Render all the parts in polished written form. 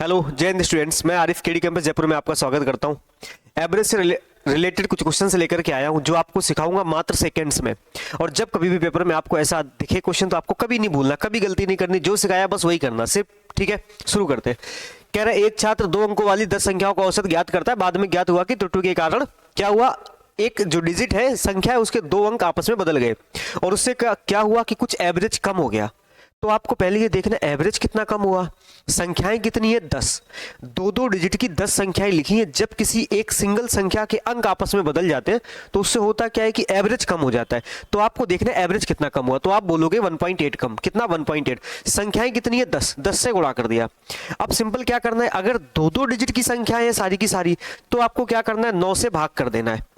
Hello जय Hind students, मैं Arif KD campus Jaipur में आपका स्वागत करता हूं। एवरेज से रिलेटेड कुछ क्वेश्चन से लेकर के आया हूं जो आपको सिखाऊंगा मात्र सेकंड्स में। और जब कभी भी पेपर में आपको ऐसा दिखे क्वेश्चन तो आपको कभी नहीं भूलना, कभी गलती नहीं करनी, जो सिखाया बस वही करना सिर्फ। ठीक है, शुरू करते हैं। कह रहा है एक छात्र 2 अंकों वाली 10 संख्याओं का औसत ज्ञात करता है। बाद में ज्ञात हुआ कि त्रुटि के कारण क्या हुआ, एक जो डिजिट है संख्या है उसके 2 अंक आपस में बदल गए और उससे क्या हुआ कि कुछ एवरेज कम हो गया। तो आपको पहले ये देखना एवरेज कितना कम हुआ। संख्याएं कितनी है 10, 2 डिजिट की 10 संख्याएं लिखी हैं। जब किसी एक सिंगल संख्या के अंक आपस में बदल जाते हैं तो उससे होता क्या है कि एवरेज कम हो जाता है। तो आपको देखना एवरेज कितना कम हुआ, तो आप बोलोगे 1.8 कम। कितना 1.8, संख्याएं कितनी है 10, 10 से गुणा कर दिया। अब सिंपल क्या करना है, अगर 2 डिजिट की संख्याएं हैं सारी की सारी तो आपको क्या करना है 9 से भाग कर देना है।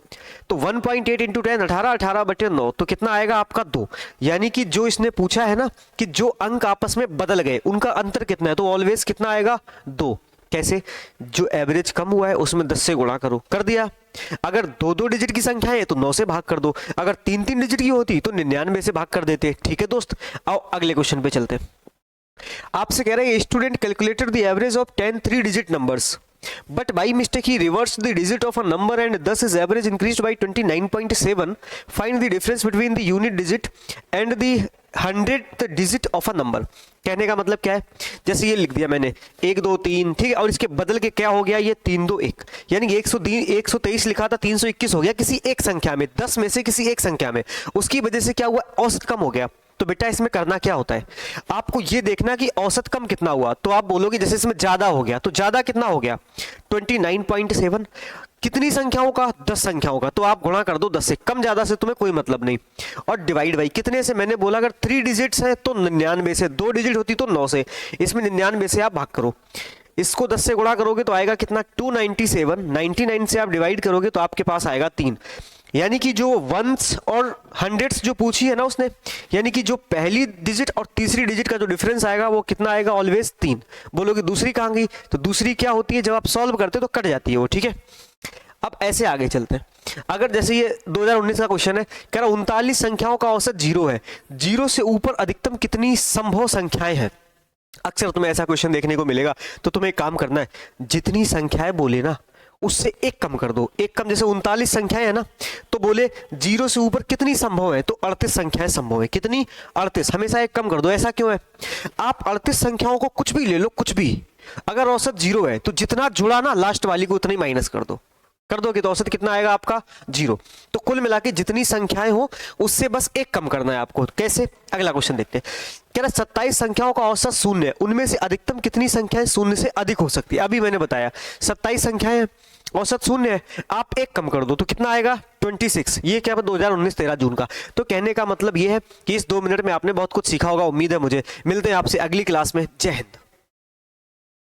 तो 1.8 इंटू 10 18, 18/9 तो कितना आएगा आपका 2। यानी कि जो इसने पूछा है ना कि जो अंक आपस में बदल गए उनका अंतर कितना है, तो ऑलवेज कितना आएगा 2। कैसे, जो एवरेज कम हुआ है उसमें 10 से गुणा करो, कर दिया। अगर 2 डिजिट की संख्या है तो 9 से भाग कर दो, अगर 3 डिजिट की होती तो 99 से भाग कर देते। ठीक है दोस्त, आओ अगले क्वेश्चन पे चलते। आपसे कह रहे हैं student calculated the average of 10 3 digit numbers but by mistake he reversed the digit of a number and thus his average increased by 29.7. Find the difference between the unit digit and the 100th digit of a number. कहने का मतलब क्या है, जैसे ये लिख दिया मैंने 1 2 3, ठीक है, और इसके बदल के क्या हो गया ये 3 2 1, यानी कि 123 लिखा था 321 हो गया किसी एक संख्या में, 10 में से किसी एक संख्या में। उसकी वजह से क्या हुआ, औसत कम हो गया। तो बेटा इसमें करना क्या होता है, आपको ये देखना कि औसत कम कितना हुआ। तो आप बोलोगे जैसे इसमें ज्यादा हो गया, तो ज्यादा कितना हो गया 29.7। कितनी संख्याओं का, 10 संख्याओं का, तो आप गुणा कर दो 10 से। कम ज्यादा से तुम्हें कोई मतलब नहीं। और डिवाइड बाई कितने से, मैंने बोला अगर 3 डिजिट्स है तो 99 से, 2 डिजिट होती तो 9 से, इसमें 99 से आप भाग करो। इसको 10 से गुणा करोगे तो आएगा कितना 297, 99 से आप डिवाइड करोगे तो आपके पास आएगा 3। यानी कि जो वंस और हंड्रेड्स जो पूछी है ना उसने, यानी कि जो पहली डिजिट और तीसरी डिजिट का जो डिफरेंस आएगा वो कितना आएगा, ऑलवेज 3। बोलोगे दूसरी कहाँ गई, तो दूसरी क्या होती है जब आप सॉल्व करते हो तो कट जाती है वो। ठीक है, अब ऐसे आगे चलते हैं। अगर जैसे ये 2019 का क्वेश्चन है, कह रहा 39 संख्याओं का औसत 0 है, 0 से ऊपर अधिकतम कितनी संभव संख्याएं हैं। अक्सर तुम्हें ऐसा क्वेश्चन देखने को मिलेगा, तो तुम्हें एक काम करना है, जितनी संख्याएं बोले ना उससे एक कम कर दो। एक कम, जैसे 39 संख्याएं है ना, तो बोले 0 से ऊपर कितनी संभव है, तो 38 संख्याएं संभव है। कितनी, 38, हमेशा एक कम कर दो। ऐसा क्यों है, आप 38 संख्याओं को कुछ भी ले लो, कुछ भी, अगर औसत 0 है तो जितना जुड़ा ना लास्ट वाली को उतना ही माइनस कर दो, कर दोगे तो औसत कितना आएगा आपका 0। तो कुल मिला के जितनी संख्याएं हो उससे बस एक कम करना है आपको। कैसे, अगला क्वेश्चन देखते हैं। कह रहा 27 संख्याओं का औसत 0 है, उनमें से अधिकतम कितनी संख्याएं 0 से अधिक हो सकती है। अभी मैंने बताया 27 संख्याएं, औसत 0 है, आप एक कम कर दो तो कितना आएगा 26। ये क्या 2019 13 जून का। तो कहने का मतलब ये है कि इस 2 मिनट में आपने बहुत कुछ सीखा होगा, उम्मीद है मुझे। मिलते हैं आपसे अगली क्लास में। जय हिंद।